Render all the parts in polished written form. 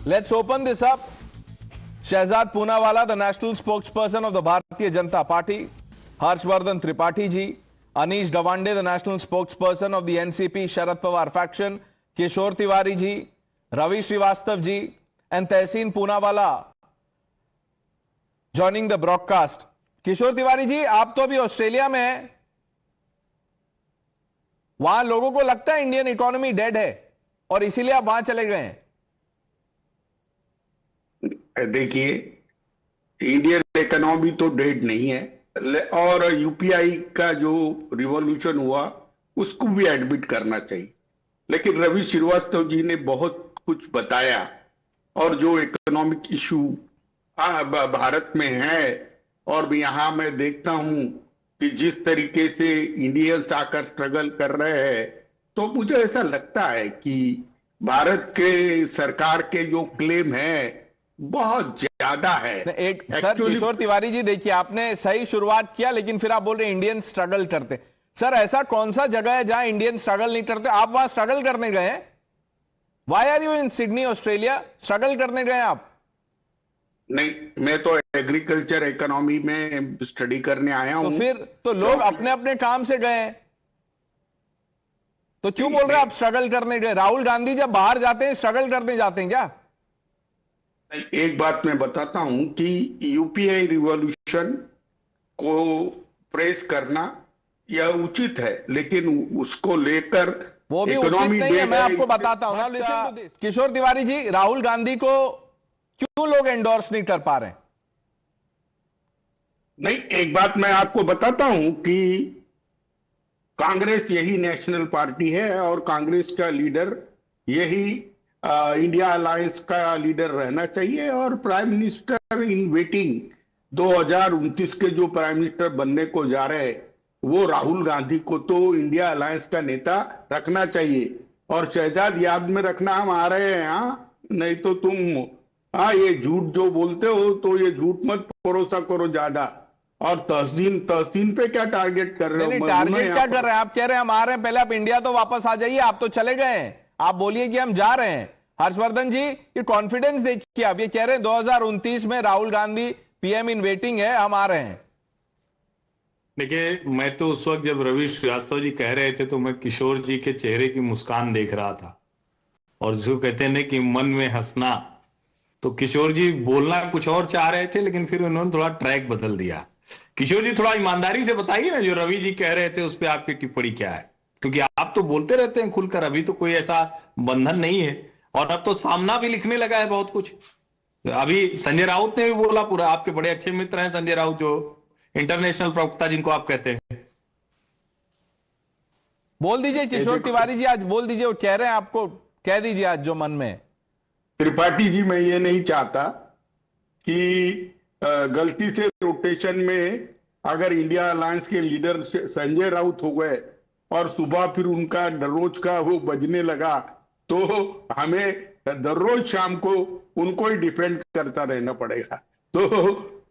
Let's open this up. Shehzad Poonawala, the national spokesperson of the Bharatiya Janata Party. Harshvardhan Tripathi ji. Anish Gawande, the national spokesperson of the NCP Sharad Pawar faction. Kishore Tiwari ji. Ravi Srivastav ji. And Tehseen Poonawala joining the broadcast. किशोर तिवारी जी, आप तो अभी Australia में हैं, वहां लोगों को लगता है इंडियन इकोनॉमी डेड है और इसीलिए आप वहां चले गए हैं। देखिए, इंडियन इकोनॉमी तो डेड नहीं है और यूपीआई का जो रिवॉल्यूशन हुआ उसको भी एडमिट करना चाहिए, लेकिन रवि श्रीवास्तव जी ने बहुत कुछ बताया और जो इकोनॉमिक इशू भारत में है और यहां मैं देखता हूं कि जिस तरीके से इंडियंस आकर स्ट्रगल कर रहे हैं, तो मुझे ऐसा लगता है कि भारत के सरकार के जो क्लेम है बहुत ज्यादा है। सर किशोर तिवारी जी, देखिए आपने सही शुरुआत किया, लेकिन फिर आप बोल रहे इंडियन स्ट्रगल करते। सर ऐसा कौन सा जगह है जहां इंडियन स्ट्रगल नहीं करते? आप वहां स्ट्रगल करने गए हैं? Why are you in Sydney Australia? Struggle करने गए आप? नहीं, मैं तो एग्रीकल्चर इकोनॉमी में स्टडी करने आया हूं। तो फिर तो लोग अपने अपने काम से गए, तो क्यों बोल रहे हैं आप स्ट्रगल करने गए? राहुल गांधी जब बाहर जाते हैं स्ट्रगल करने जाते हैं क्या? एक बात मैं बताता हूं कि यूपीआई रिवॉल्यूशन को प्रेस करना यह उचित है, लेकिन उसको लेकर वो भी उचित नहीं है। मैं आपको बताता हूं ना, लिसन टू दिस। किशोर तिवारी जी, राहुल गांधी को क्यों लोग एंडोर्स नहीं कर पा रहे हैं? नहीं, एक बात मैं आपको बताता हूं कि कांग्रेस यही नेशनल पार्टी है और कांग्रेस का लीडर यही इंडिया अलायंस का लीडर रहना चाहिए और प्राइम मिनिस्टर इन वेटिंग 2029 के जो प्राइम मिनिस्टर बनने को जा रहे हैं, वो राहुल गांधी को तो इंडिया अलायंस का नेता रखना चाहिए और शहजाद याद में रखना हम आ रहे हैं। नहीं तो तुम ये झूठ जो बोलते हो तो ये झूठ मत भरोसा करो ज्यादा। और तहसीन पे क्या टारगेट कर रहे हो? टारगेट क्या कर रहे हैं? आप कह रहे हैं हम आ रहे हैं, पहले आप इंडिया तो वापस आ जाइए। आप तो चले गए हैं, आप बोलिए कि हम जा रहे हैं। हर्षवर्धन जी, ये कॉन्फिडेंस देखिए, आप ये कह रहे हैं 2029 में Rahul Gandhi PM in waiting है, हम आ रहे हैं। देखिए, मैं तो उस वक्त जब रवि श्रीवास्तव जी कह रहे थे तो मैं किशोर जी के चेहरे की मुस्कान देख रहा था, और जो कहते हैं कि मन में हंसना, तो किशोर जी बोलना कुछ और चाह रहे थे, लेकिन फिर उन्होंने थोड़ा ट्रैक बदल दिया। किशोर जी, थोड़ा ईमानदारी से बताइए ना, जो रवि जी कह रहे थे उस पर आपकी टिप्पणी क्या है? क्योंकि आप तो बोलते रहते हैं खुलकर, अभी तो कोई ऐसा बंधन नहीं है और अब तो सामना भी लिखने लगा है बहुत कुछ। अभी संजय राउत ने भी बोला, पूरा आपके बड़े अच्छे मित्र हैं संजय राउत, जो इंटरनेशनल प्रवक्ता जिनको आप कहते हैं। बोल दीजिए किशोर तिवारी जी, आज बोल दीजिए, वो कह रहे हैं आपको, कह दीजिए आज जो मन में। त्रिपाठी जी, मैं ये नहीं चाहता कि गलती से रोटेशन में अगर इंडिया अलायंस के लीडर संजय राउत हो गए और सुबह फिर उनका दररोज का वो बजने लगा, तो हमें दररोज शाम को उनको ही डिफेंड करता रहना पड़ेगा। तो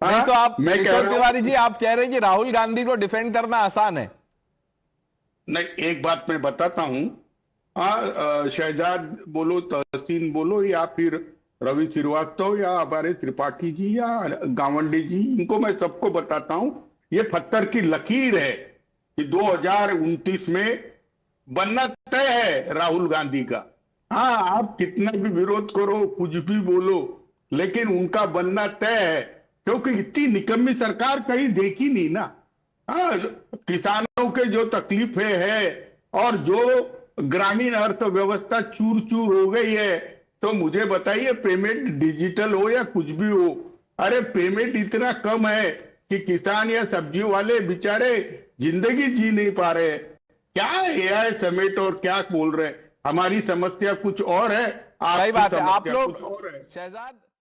नहीं तो आप किशोर तिवारी जी, आप कह रहे हैं कि राहुल गांधी को डिफेंड करना आसान है? नहीं, एक बात मैं बताता हूं, शहजाद बोलो, तहसीन बोलो, या फिर रवि श्रीवास्तव या हमारे त्रिपाठी जी या गावंडे जी, इनको मैं सबको बताता हूं, ये पत्थर की लकीर है कि 2029 में बनना तय है राहुल गांधी का। आप कितना भी विरोध करो, कुछ भी बोलो, लेकिन उनका बनना तय है, क्योंकि इतनी निकम्मी सरकार कहीं देखी नहीं ना। किसानों के जो तकलीफें है और जो ग्रामीण अर्थव्यवस्था चूर चूर हो गई है, तो मुझे बताइए, पेमेंट डिजिटल हो या कुछ भी हो, अरे पेमेंट इतना कम है कि किसान या सब्जी वाले बेचारे जिंदगी जी नहीं पा रहे। क्या एआई समेट और क्या बोल रहे? हमारी समस्या कुछ और है, सही बात है। आप लोग कुछ और है। शहजाद